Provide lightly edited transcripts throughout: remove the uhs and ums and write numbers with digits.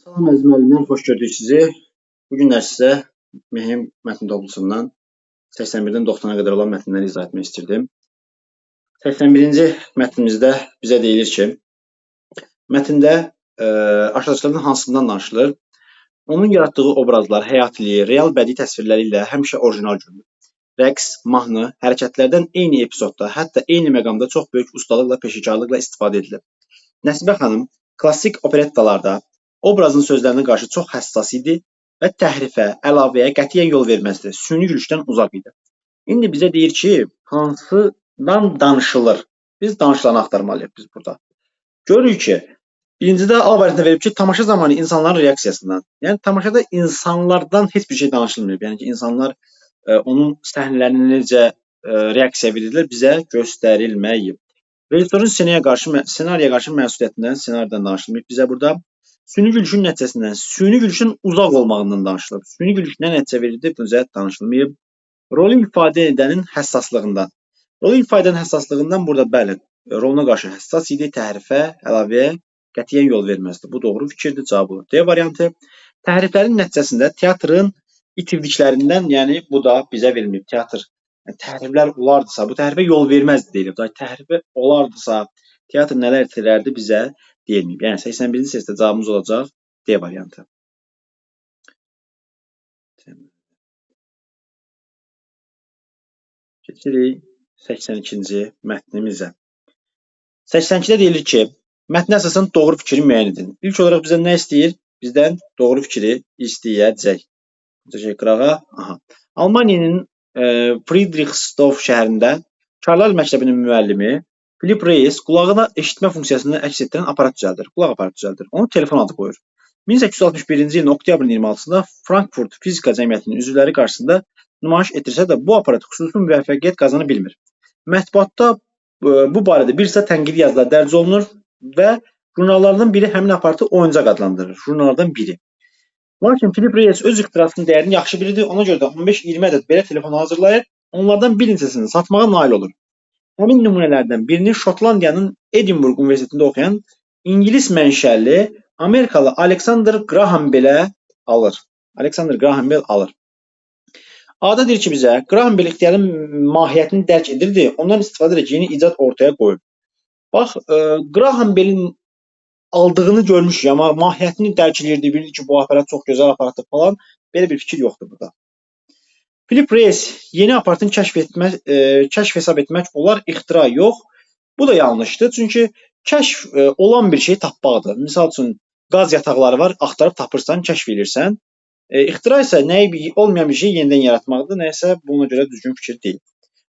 Salam əziz müəllimlər, xoş gördük sizi. Bu günlər sizə mühüm mətn toplusundan 81-dən 90-a qədər olan mətnləri izah etmək istirdim. 81-ci mətnimizdə bizə deyilir ki, mətndə aşağıdakilərdən hansından danışılır? Onun yaratdığı obrazlar, həyatiliyi, real bədii təsvirləri ilə həmişə orijinal görünür. Rəqs, mahnı, hərəkətlərdən eyni epizodda, hətta eyni məqamda çox böyük ustalıqla, peşəkarlıqla istifadə edilir. Nəsibə xanım klassik operettalarda obrazın sözlərinə qarşı çox həssas idi və təhrifə, əlavəyə qətiyyən yol verməzdi. Süni gülüşdən uzaq idi. İndi bizə deyir ki, hansıdan danışılır? Biz danışılanı axtarmalıyıq biz burada. Görürük ki, birincidə A variantına verib ki, tamaşa zamanı insanların reaksiyasından. Yəni, tamaşada insanlardan heç bir şey danışılmıyor. Yəni ki, insanlar onun səhnələrinə necə reaksiya verirlər, bizə göstərilməyib. Rejissorun ssenariyə qarşı məsuliyyətindən, ssenaridən danışılmır. Bizə burada süni gülüşün nəticəsindən, süni gülüşün uzaq olmağından danışılır. Süni gülüş nə nəticə verirdi, bizə danışılmayıb. Rolun ifadə edənin həssaslığından. Rolun ifadə edən həssaslığından burada bəli, roluna qarşı həssas idi, təhrifə, əlavəyə qətiyyən yol verməzdi. Bu doğru fikirdir, cavabı. D variantı. Təhriflərin nəticəsində teatrın itirdiklərindən, yəni bu da bizə verilməyib. Teatr təhriflər olardısa, bu təhrifə yol verməzdi deyilib. Təhrifə olardısa, teatr nələr itirərdi bizə deyilməyib. Yəni 81-ci seçdə cavabımız olacaq D variantı. Keçirik 82-ci mətnimizə. 82-də deyilir ki, mətnə əsasən doğru fikri müəyyən edin. İlk olaraq bizə nə istəyir? Bizdən doğru fikri istəyəcək. Qırağa. Almaniyanın Friedrichsdorf şəhərində Karlar məktəbinin müəllimi Philip Reis qulağına eşitmə funksiyasını əks etdirən aparat düzəldir. Qulaq aparatı düzəldir. Onu telefon adı qoyur. 1861-ci ilin oktyabrın 26-sında Frankfurt Fizika Cəmiyyətinin üzvləri qarşısında nümayiş etdirsə də bu aparat xüsusi müvəffəqiyyət qazana bilmir. Mətbuatda bu barədə bir sıra tənqidi yazılar dərc olunur və jurnallardan biri həmin aparatı oyuncaq adlandırır. Jurnallardan biri. Lakin Philip Reis öz ixtirasının dəyərini yaxşı bilirdi. Ona görə də 15-20 ədəd belə telefon hazırlayır. Onlardan bir neçəsini satmağa nail olur. Həmin nümunələrdən birini Şotlandiyanın Edinburgh Universitetində oxuyan İngilis mənşəli Amerikalı Alexander Graham Bell alır. Ada deyir ki bizə, Graham Bell ixtiyarın mahiyyətini dərk edirdi. Ondan istifadə edərək yeni icad ortaya qoyub. Bax, Graham Bell'in aldığını görmüşük, amma mahiyyətini dərk edirdi, bilirdi ki, bu aparat çox gözəl aparatdır falan. Belə bir fikir yoxdur burada. Philip Reis yeni aparatını kəşf hesab etmək olar, ixtira yox. Bu da yanlışdır, çünki kəşf olan bir şeyi tapmaqdır. Misal üçün, qaz yataqları var, axtarıb tapırsan, kəşf edirsən. İxtira isə olmayan bir şeyi yenidən yaratmaqdır, nəyəsə buna görə düzgün fikir deyil.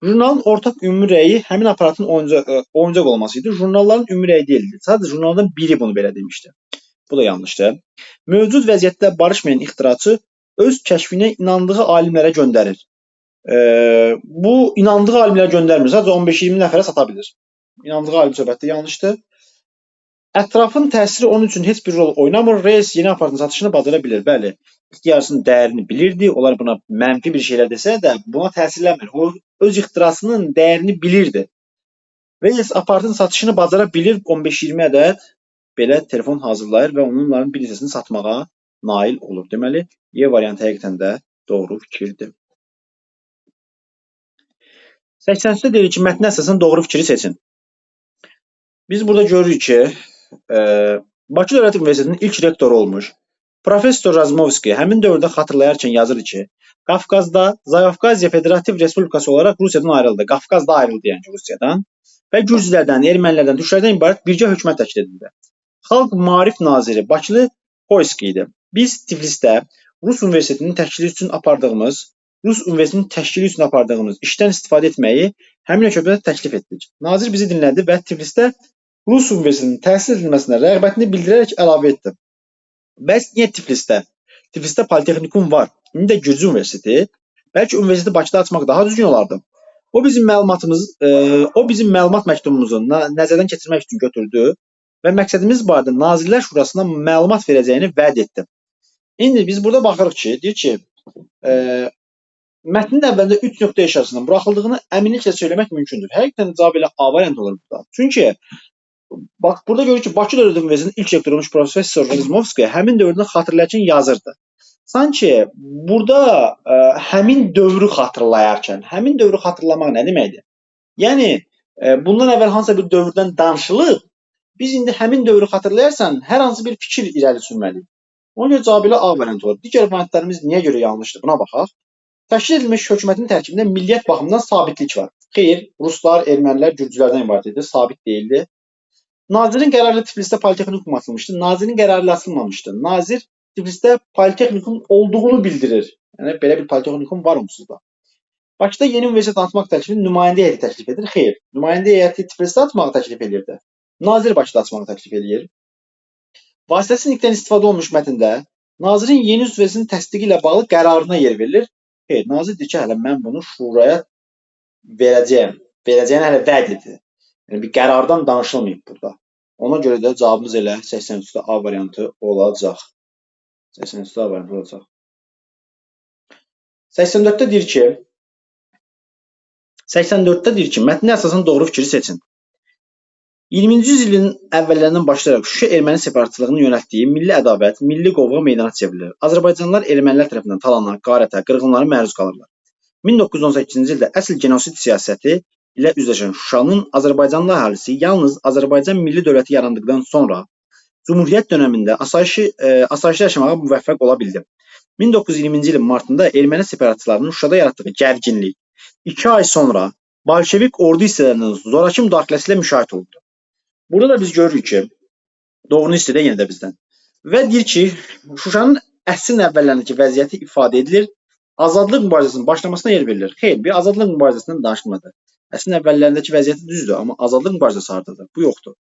Jurnalın ortaq ümumi rəyi həmin aparatın oyuncaq olması idi. Jurnalların ümumi rəyi deyildi. Sadəcə jurnaldan biri bunu belə demişdi. Bu da yanlışdır. Mövcud vəziyyətdə barışmayan ixtiraçı öz kəşfinə inandığı alimlərə göndərir. Bu inandığı alimlərə göndərmir. Sadəcə 15-20 nəfərə sata bilir. İnandığı alim söhbətdə yanlışdır. Ətrafın təsiri onun üçün heç bir rol oynamır. Reis yeni aparatın satışını bacara bilir. Bəli, ixtiyarçının dəyərini bilirdi. Onlar buna mənfi bir şeylər desə də buna təsirlənmir. O öz ixtirasının dəyərini bilirdi. Reis aparatın satışını bacara bilir. 15-20 ədəd belə telefon hazırlayır və onların bir hissəsini satmağa nail olur. Deməli, E variantı həqiqətən də doğru fikirdir. 80-də deyilir ki, mətnə əsasən doğru fikri seçin. Biz burada görürük ki, Bakı Dövlət Universitetinin ilk rektoru olmuş Professor Razmovski həmin dövrdə xatırlayarkən yazır ki, Qafqazda Zaqafqaziya Federativ Respublikası olaraq Rusiyadan ayrıldı. Qafqazda ayrıldı yəni Rusiyadan və gürcülərdən, ermənilərdən, türklərdən ibarət bircə hökumət təşkil edildi. Xalq Maarif naziri Bakılı Xoyski idi. Biz Tiflisdə Rus Universitetinin təşkili üçün apardığımız işdən istifadə etməyi həmin hökumətə təklif etdik. Nazir bizi dinlədi və Tiflisdə Rus Universitetinin təhsil edilməsinə rəğbətini bildirərək əlavə etdi. Bəs niyə Tiflisdə? Tiflisdə Politexnikum var. İndi də Gürcü Universiteti. Bəlkə universiteti Bakıda açmaq daha düzgün olardı. O bizim məlumat məktubumuzu nəzərdən keçirmək üçün götürdü və məqsədimiz barədə Nazirlər Şurasına məlumat verəcəyini vəd etdi. İndi biz burada baxırıq ki, deyir ki, mətnin əvvəlində 3 nöqtə işarəsindən buraxıldığını əminliklə söyləmək mümkündür. Həqiqətən cavab elə A variantı olur burada. Çünki Bax, burada görürük ki, Bakı Dövlət Universitetinin ilk rektoru olmuş Professor Razmovskiy həmin dövrünü xatırlayarkən yazırdı. Sanki burada həmin dövrü xatırlayarkən, həmin dövrü xatırlamaq nə deməkdir? Yəni, bundan əvvəl hansısa bir dövrdən danışılıb, biz indi həmin dövrü xatırlayarsan, hər hansı bir fikir irəli sürməliyik. Ona görə cavab ilə A variantı olur. Digər variantlarımız niyə görə yanlışdır? Buna baxaq. Təşkil edilmiş hökumətin tərkibində milliyyət baxımından sabitlik var. Xeyr, ruslar, ermənilər, gürcülərdən ibarət idi, sabit deyildi. Nazirin qərarı ilə Tiflisdə Politexnikum açılmışdı. Nazirin qərarı ilə açılmamışdı. Nazir Tiflisdə Politexnikum olduğunu bildirir. Yəni, belə bir Politexnikum var onsuz da. Bakıda yeni universitet açmaq təklifini nümayəndə heyəti təklif edir. Xeyr, nümayəndə heyəti Tiflisdə açmağı təklif edirdi. Nazir Bakıda açmağı təklif edir. Vasitəsiz nitqdən istifadə olunmuş mətndə nazirin yeni universitetin təsdiqi ilə bağlı qərarına yer verilir. Xeyr, nazir deyir ki, hələ mən bunu şuraya verəcəyəm. Verəcəyini hələ vəd edir. Yəni, bir qərardan danışılmayıb burada. Ona görə də cavabımız elə 83-də A variantı olacaq. 83-də A variantı olacaq. 84-də deyir ki, mətninə əsasən doğru fikri seçin. 20-ci yüzilin əvvəllərindən başlayaraq Şuşa erməni separatistlığının yönəltdiyi milli ədavət, milli qovğa meydana çevrilir. Azərbaycanlılar ermənilər tərəfindən talana, qarətə, qırğınlara məruz qalırlar. 1918-ci ildə əsl genosid siyasəti ilə üzləşən Şuşanın Azərbaycanlı əhalisi yalnız Azərbaycan milli dövləti yarandıqdan sonra Cümhuriyyət dönəmində asayişli yaşamağa müvəffəq ola bildi. 1920-ci ilin martında erməni separatistlərinin Şuşada yaratdığı gərginlik 2 ay sonra Bolşevik ordu hissələrinin zorakı müdaxiləsi ilə müşahidə olundu. Burada da biz görürük ki, doğru hissədə yenə də bizdən. Və deyir ki, Şuşanın əsrin əvvəllərindəki vəziyyəti ifadə edilir, azadlıq mübarizəsinin başlamasına yer verilir. Xeyr, bir azadlıq mübarizəsindən danışılmadı. Əsrin əvvəllərindəki vəziyyəti düzdür, amma azadlıq mübarizəsi hardadır? Bu yoxdur.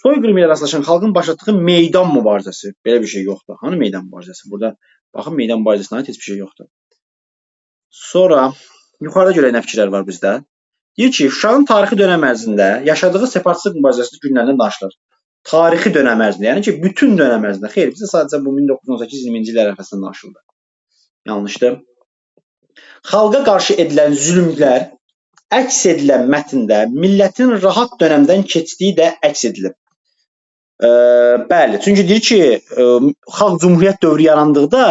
Soyqırım ilə rastlaşan xalqın başlatdığı meydan mübarizəsi. Belə bir şey yoxdur. Hanı meydan mübarizəsi? Burada baxın, meydan mübarizəsinə aid heç bir şey yoxdur. Sonra yuxarıda görə nə fikirlər var bizdə? Deyir ki, Şuşanın tarixi dönəm ərzində yaşadığı separatistik mübarizəsi günlərindən danışılır. Tarixi dönəm ərzində, yəni ki, bütün dönəm ərzində. Xeyr, bizə sadəcə bu 1918-20-ci illər ərəfəsində danışıldı. Yanlışdır. Xalqa qarşı edilən zülmlər əks edilən mətndə millətin rahat dönəmdən keçdiyi də əks edilib. Bəli, çünki deyir ki, xalq cümhuriyyət dövrü yarandıqda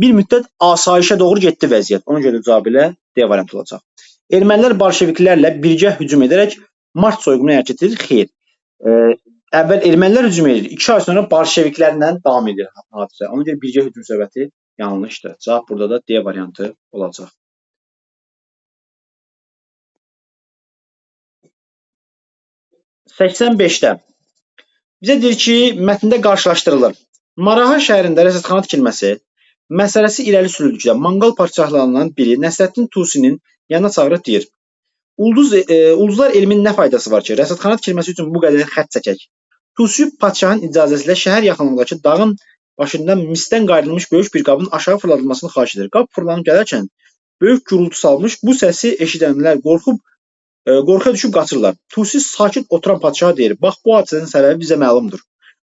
bir müddət asayişə doğru getdi vəziyyət. Ona görə cavab ilə D variantı olacaq. Ermənilər bolşeviklərlə birgə hücum edərək mart soyqırımına hərəkət edir. Xeyr. Əvvəl ermənilər hücum edir. 2 ay sonra bolşeviklərlə davam edir hadisə. Ona görə birgə hücum söhbəti yanlışdır. Cavab burada da D variantı olacaq. 85-də bizə deyir ki, mətndə qarşılaşdırılır. Maraha şəhərində rəsədxana tikilməsi məsələsi irəli sürüldükdə manqal padşahlarından biri Nəsrəddin Tusinin yanına çağırıb deyir: Ulduzlar elmin nə faydası var ki, rəsədxana tikilməsi üçün bu qədər xətt çəkək. Tusi padşahın icazəsi ilə şəhər yaxınlığındakı dağın başından misdən qayrılmış böyük bir qabın aşağı fırladılmasını xahiş edir. Qab fırlanıb gələrkən böyük gurultu salmış, bu səsi eşidənlər qorxuya düşüb qaçırlar. Tusi sakit oturan padşaha deyir: Bax, bu hadisənin səbəbi bizə məlumdur.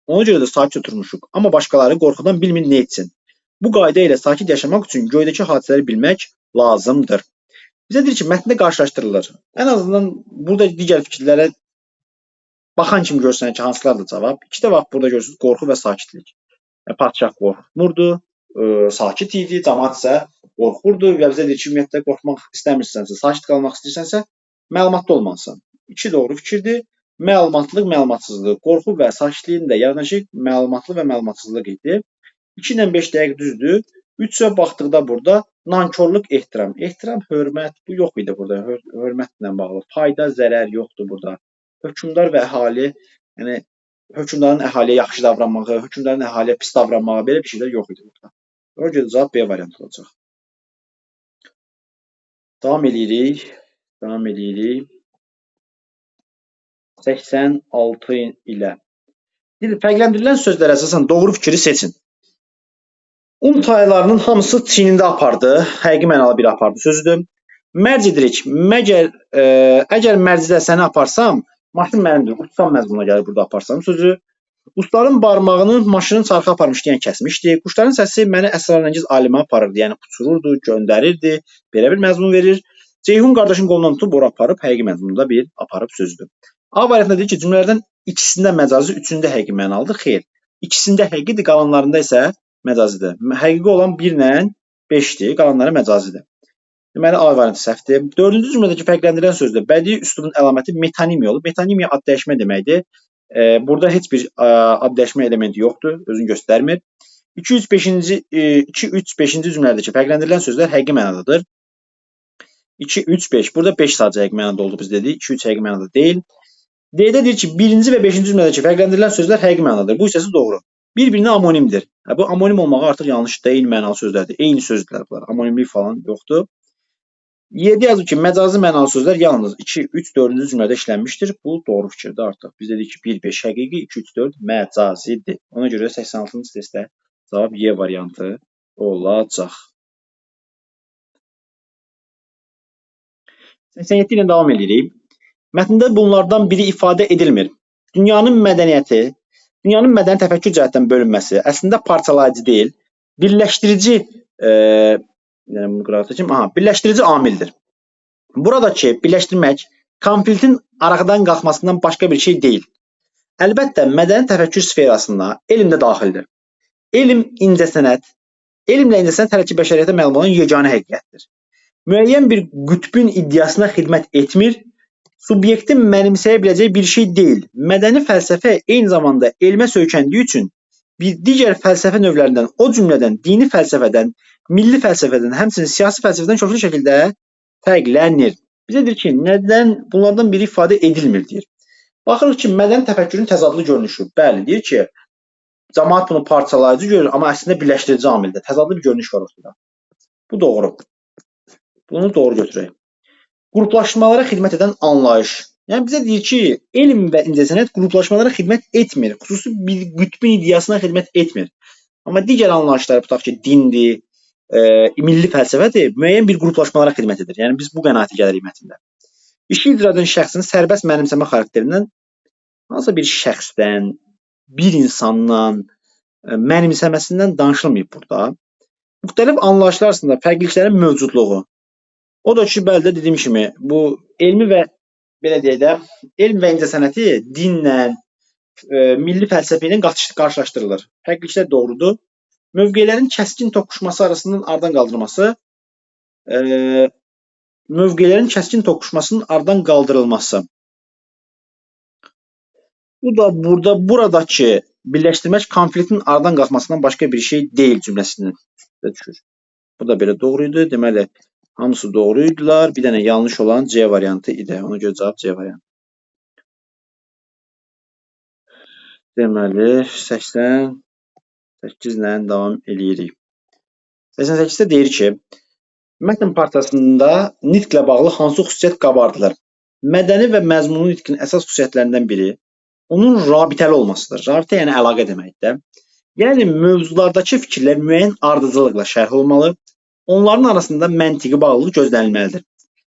Ona görə də sakit oturmuşuq. Amma başqaları qorxudan bilmir nə etsin. Bu qayda ilə sakit yaşamaq üçün göydəki hadisələri bilmək lazımdır. Bizə deyir ki, mətndə qarşılaşdırılır. Ən azından burada digər fikirlərə baxan kimi görsən ki, hansılardır cavab. 2 vaxt burada görürsünüz qorxu və sakitlik. Padşah qorxmurdu, sakit idi, cəmaət isə qorxurdu və bizə deyir ki, ümumiyyətlə qorxmaq istəmirsənsə, sakit qalmaq istəyirsənsə, məlumatlı olmalısan. 2 doğru fikirdir. Məlumatlılıq, məlumatsızlıq, qorxu və sakitliyin də yaradıcı məlumatlı və məlumatsızlıq idi. 2 ilə 5 dəqiq düzdür. 3-ə baxdıqda burada nankorluq, ehtiram. Ehtiram, hörmət, bu yox idi burada. Hörmətlə bağlı. Fayda, zərər yoxdur burada. Hökmdar və əhali, yəni hökmdarın əhaliyə yaxşı davranmağı, hökmdarın əhaliyə pis davranmağı, belə bir şeylər yox idi burada. Ona görə cavab B variantı olacaq. Davam edirik. 86 ilə. Fərqləndirilən sözlər əsasən doğru fikri seçin. Un taylarının hamısı çiynində apardı. Həqiqi mənalı bir apardı sözüdür. Mərc edirik. Əgər mərcidə səni aparsam, maşın mənimdir. Uçsam məzmununa gəlir burada aparsam sözü. Ustaların barmağını maşının çarxı aparmış deyən kəsmişdi. Quşların səsi məni əsrarəngiz alimə aparırdı. Yəni uçururdu, göndərirdi. Belə bir məzmun verir. Ceyhun qardaşın qolundan tutub ora aparıb, həqiqi məzmunda bir aparıb sözüdür. A variantında deyir ki, cümlələrdən ikisində məcazi, üçündə həqiqi mənalıdır? Xeyr. İkisində həqiqidir, qalanlarında isə məcazidir. Həqiqi olan 1 ilə 5-dir, qalanları məcazidir. Deməli, A variantı səhvdir. Dördüncü cümlədəki fərqləndirən sözdə bədii üslubun əlaməti metonimiya olub. Metonimiya ad dəyişmə deməkdir. Burada heç bir ad dəyişmə elementi yoxdur, özünü göstərmir. 2, 3, 5-ci cümlədəki fərqləndirilən sözlər həqiqi mənadadır. 2, 3, 5. Burada 5 sadəcə həqiqi mənada oldu biz dedik. 2, 3 həqiqi mənada deyil. D-də deyir ki, 1-ci və 5-ci cümlədəki fərqləndirilən sözlər həqiqi mənadadır. Bu hissəsi doğru. Bir-birinə amonimdir. Bu amonim olmağı artıq yanlış deyil, mənalı sözlərdir. Eyni sözdürlər bunlar. Amonimlik falan yoxdur. 7 yazıb ki, məcazi mənalı sözlər yalnız 2, 3, 4-cü cümlədə işlənmişdir. Bu doğru fikirdir artıq. Biz dedik ki, 1, 5 həqiqi, 2, 3, 4 məcazidir. Ona görə 86-cı testdə cavab Y variantı olacaq. 87 ilə davam edirik. Mətndə bunlardan biri ifadə edilmir. Dünyanın mədəni təfəkkür cəhətdən bölünməsi əslində parçalayıcı deyil, birləşdirici amildir. Buradakı birləşdirmək konfliktin aradan qalxmasından başqa bir şey deyil. Əlbəttə, mədəni təfəkkür sferasında elm də daxildir. Elmlə incəsənət hələ ki bəşəriyyətə məlum olan yeganə həqiqətdir. Müəyyən bir qütbün iddiasına xidmət etmir, subyektin mənimsəyə biləcəyi bir şey deyil. Mədəni fəlsəfə eyni zamanda elmə söykəndiyi üçün bir digər fəlsəfə növlərindən, o cümlədən dini fəlsəfədən, milli fəlsəfədən, həmçinin siyasi fəlsəfədən çoxlu şəkildə fərqlənir. Bizə deyir ki, nədən bunlardan biri ifadə edilmir deyir. Baxırıq ki, mədəni təfəkkürün təzadlı görünüşü. Bəli, deyir ki, cəmaət bunu parçalayıcı görür, amma əslində birləşdirici amildir. Təzadlı bir görünüş var ortada. Bu doğru. Bunu doğru götürək. Qruplaşmalara xidmət edən anlayış. Yəni bizə deyir ki, elm və incəsənət qruplaşmalara xidmət etmir. Xüsusi bir qütbün iddiasına xidmət etmir. Amma digər anlayışlar, tutaq ki, dindir, milli fəlsəfədir, müəyyən bir qruplaşmalara xidmət edir. Yəni biz bu qənaətə gəlirik mətndə. İşi icra edən şəxsin sərbəst mənimsəmə xarakterindən hansısa bir şəxsdən, bir insandan mənimsəməsindən danışılmayıb burada. Müxtəlif anlayışlar arasında fərqliliklərin mövcudluğu. O da ki, bəli də dediyim kimi, bu elmi və belə deyək də, elm və incəsənəti dinlə, milli fəlsəfə ilə qarşılaşdırılır. Fərqliliklər doğrudur. Mövqelərin kəskin toqquşması arasının aradan qaldırılması. Bu da buradakı birləşdirmək konfliktin aradan qalxmasından başqa bir şey deyil cümləsindən düşür. Bu da belə doğruydu. Deməli, hamısı doğruydular. Bir dənə yanlış olan C variantı idi. Ona görə cavab C variantı. Deməli, 88 ilə davam edirik. 88-də deyir ki, mətn parçasında nitqlə bağlı hansı xüsusiyyət qabardılır? Mədəni və məzmunlu nitqin əsas xüsusiyyətlərindən biri onun rabitəli olmasıdır. Rabitə yəni əlaqə deməkdir. Yəni mövzulardakı fikirlər müəyyən ardıcıllıqla şərh olmalı. Onların arasında məntiqi bağlılıq gözlənilməlidir.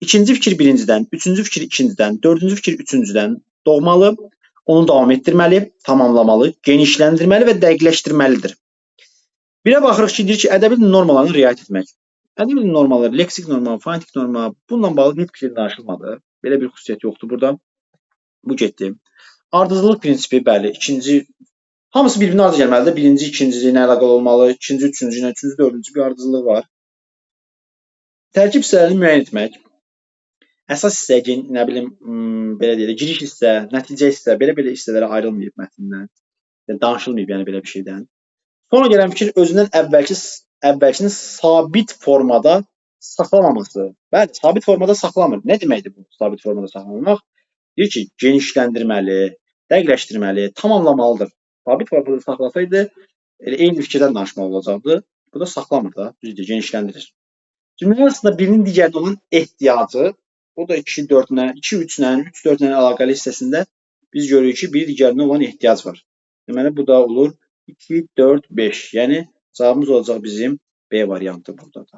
İkinci fikir birincidən, üçüncü fikir ikincidən, dördüncü fikir üçüncüdən doğmalı, onu davam etdirməli, tamamlamalı, genişləndirməli və dəqiqləşdirməlidir. Birə baxırıq ki, deyir ki, ədəbi dilin normalarına riayət etmək. Ədəbi dilin normalları, leksik norma, fonetik norma, bununla bağlı heç bir şey danışılmadı. Belə bir xüsusiyyət yoxdur burada. Bu getdi. Ardıcıllıq prinsipi, bəli, ikinci, hamısı bir-birinə ardı gəlməlidir. Birinci, ikinci ilə əlaqəli olmalı, ikinci, üçüncü ilə, üçüncü, dördüncü bir ardıcıllıq var. Tərkib hissələrini müəyyən etmək. Əsas hissə, nə bilim, belə deyək, giriş hissə, nəticə hissə, belə hissələrə ayrılmayıb mətndən. Danışılmayıb yəni belə bir şeydən. Sonra gələn fikir özündən əvvəlkinin sabit formada saxlamaması. Bəli, sabit formada saxlamır. Nə deməkdir bu sabit formada saxlamaq? Deyir ki, genişləndirməli, dəqiqləşdirməli, tamamlamalıdır. Sabit formada saxlasaydı, eyni fikirdən danışmalı olacaqdı. Bu da saxlamır da, düzdür, genişləndirir. Cümlələr arasında birinin digərinə olan ehtiyacı, o da 2, 4 ilə, 2, 3 ilə, 3, 4 ilə əlaqəli hissəsində biz görürük ki, bir digərinə olan ehtiyac var. Deməli, bu da olur 2, 4, 5. Yəni, cavabımız olacaq bizim B variantı burada da.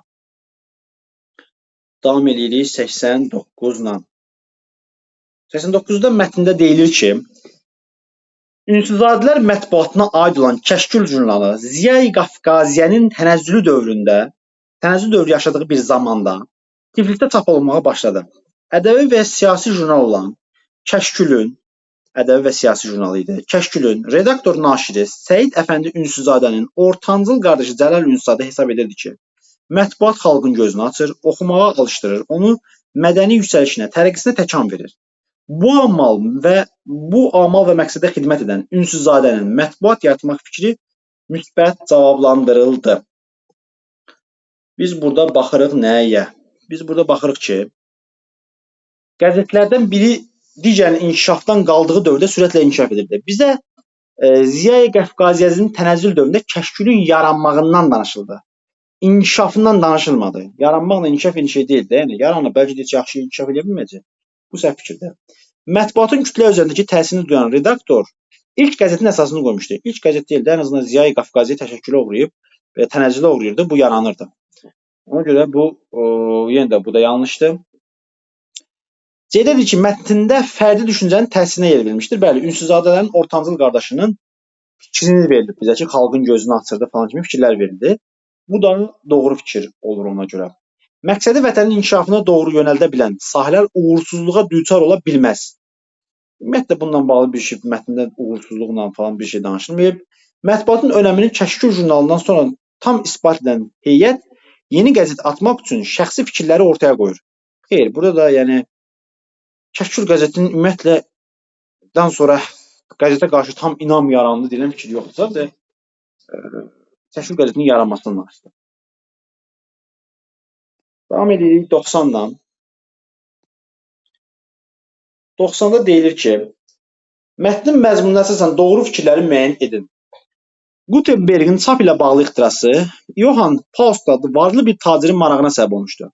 Davam edirik 89 ilə. 89-da mətndə deyilir ki, Ünsüzadələr mətbuatına aid olan Kəşkül jurnalı Ziya-i Qafqaziyənin tənəzzülü dövrü yaşadığı bir zamanda Tiflisdə çap olunmağa başladı. Ədəbi və siyasi jurnal olan Kəşkülün ədəbi və siyasi jurnalı idi. Kəşkülün redaktor naşiri Səid Əfəndi Ünsüzadənin ortancıl qardaşı Cəlal Ünsüzadə hesab edirdi ki, mətbuat xalqın gözünü açır, oxumağa alışdırır, onu mədəni yüksəlişinə, tərəqqisinə təkan verir. Bu amal və məqsədə xidmət edən Ünsüzadənin mətbuat yaratmaq fikri müsbət cavablandırıldı. Biz burada baxırıq nəyə? Biz burada baxırıq ki, qəzetlərdən biri digərinin inkişafdan qaldığı dövrdə sürətlə inkişaf edirdi. Bizə Ziya Qəfqaziyəzinin tənəzzül dövründə kəşkülün yaranmağından danışıldı. İnkişafından danışılmadı. Yaranmaqla inkişaf eyni şey deyil də. Yəni yaranıb bəlkə də yaxşı inkişaf edə bilməyəcək. Bu səhv fikirdir. Mətbuatın kütlə üzərindəki təsirini duyan redaktor ilk qəzetin əsasını qoymuşdu. İlk qəzet deyil də, ən azından Ziya Qəfqaziyə təşəkkülə uğrayıb və tənəzzülə uğrayırdı. Bu yaranırdı. Ona görə bu yenə də bu da yanlışdır. Qeyd edir ki, mətndə fərdi düşüncənin təsirinə yer verilmişdir. Bəli, Ünsüzadələrin ortancıl qardaşının fikrini verilib bizə ki, xalqın gözünü açırdı falan kimi fikirlər verildi. Bu da doğru fikir olur ona görə. Məqsədi vətənin inkişafına doğru yönəldə bilən sahələr uğursuzluğa düçar ola bilməz. Ümumiyyətlə, bununla bağlı bir şey, mətndə uğursuzluqla falan bir şey danışılmayıb. Mətbuatın önəmini Kəşkül jurnalından sonra tam isbat edən heyət yeni qəzet atmaq üçün şəxsi fikirləri ortaya qoyur. Xeyr, burada da yəni Kəşkül qəzetinin ümumiyyətlə sonra qəzetə qarşı tam inam yarandı deyilən fikir yoxdur. Sadəcə Kəşkül qəzetinin yaranmasından danışılır. Davam edirik 90-dan. 90-da deyilir ki, mətnin məzmununa əsasən doğru fikirləri müəyyən edin. Gutenbergin çap ilə bağlı ixtirası Johann Faust adlı varlı bir tacirin marağına səbəb olmuşdu.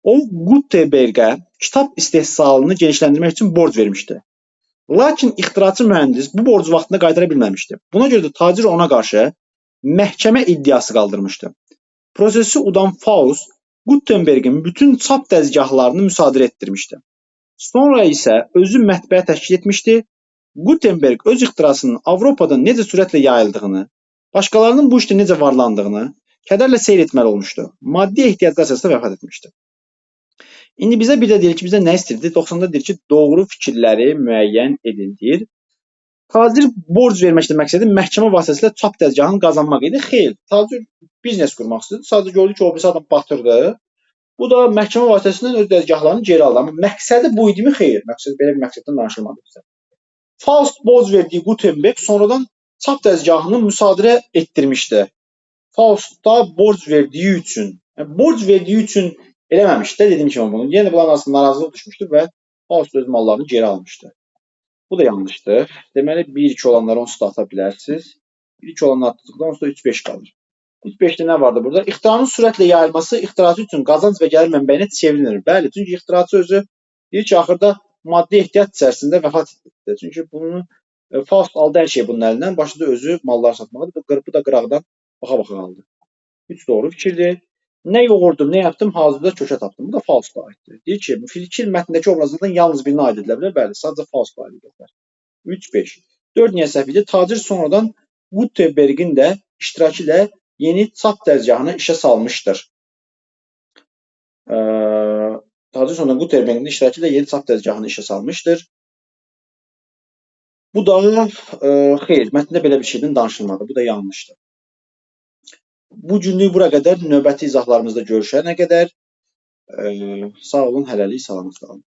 O, Gutenbergə kitab istehsalını genişləndirmək üçün borc vermişdi. Lakin ixtiraçı mühəndis bu borcu vaxtında qaytara bilməmişdi. Buna görə də tacir ona qarşı məhkəmə iddiası qaldırmışdı. Prosesi udan Faust Gutenbergin bütün çap dəzgahlarını müsadirə etdirmişdi. Sonra isə özü mətbəə təşkil etmişdi. Gutenberg öz ixtirasının Avropada necə sürətlə yayıldığını, başqalarının bu işdə necə varlandığını kədərlə seyr etməli olmuşdu. Maddi ehtiyaclar əsasında vəfat etmişdi. İndi bizə bir də deyir ki, bizə nə istəyirdi? 90-da deyir ki, doğru fikirləri müəyyən edin deyir. Tacir borc verməkdə məqsədi məhkəmə vasitəsilə çap dəzgahını qazanmaq idi. Xeyr, tacir biznes qurmaq istəyirdi. Sadəcə gördü ki, o birisi adam batırdı. Bu da məhkəmə vasitəsilə öz dəzgahlarını geri aldı. Amma məqsədi bu idimi? Xeyr, belə bir məqsəddən danışılmadı bizə. Faust borc verdiyi Gutenberg sonradan çap dəzgahını müsadirə etdirmişdi. Faust da borc verdiyi üçün, borc verdiyi üçün eləməmişdi də, dediyim kimi bunu. Yenə bunların arasında narazılıq düşmüşdür və Faust öz mallarını geri almışdı. Bu da yanlışdır. Deməli, 1-2 olanları onsuz da ata bilərsiniz. 1-2 olanları atdıqda onsuz da 3-5 qalır. 3-5-də nə vardı burada? İxtiranın sürətlə yayılması ixtiraçı üçün qazanc və gəlir mənbəyinə çevrilir. Bəli, çünki ixtiraçı özü deyir ki, axırda maddi ehtiyat içərisində vəfat etdi. Çünki bunu Faust aldı hər şey bunun əlindən, başladı özü malları satmağa. Bu da qıraqdan baxa-baxa qaldı. 3 doğru fikirdir. Nə yoğurdum, nə yaptım, hazırda kökə tapdım. Bu da Faust'a aiddir. Deyir ki, fikir mətndəki obrazlardan yalnız birinə aid edilə bilər. Bəli, sadəcə Faust'a aid edilir. 3-5. 4 niyə səhv idi? Tacir sonradan Gutenbergin də iştirakı ilə yeni çap dəzgahını işə salmışdır. Tacir sonradan Gutenbergin də iştirakı ilə yeni çap dəzgahını işə salmışdır. Bu da xeyr, mətndə belə bir şeydən danışılmadı. Bu da yanlışdır. Bu günlük bura qədər, növbəti izahlarımızda görüşənə qədər sağ olun, hələlik salamat qalın.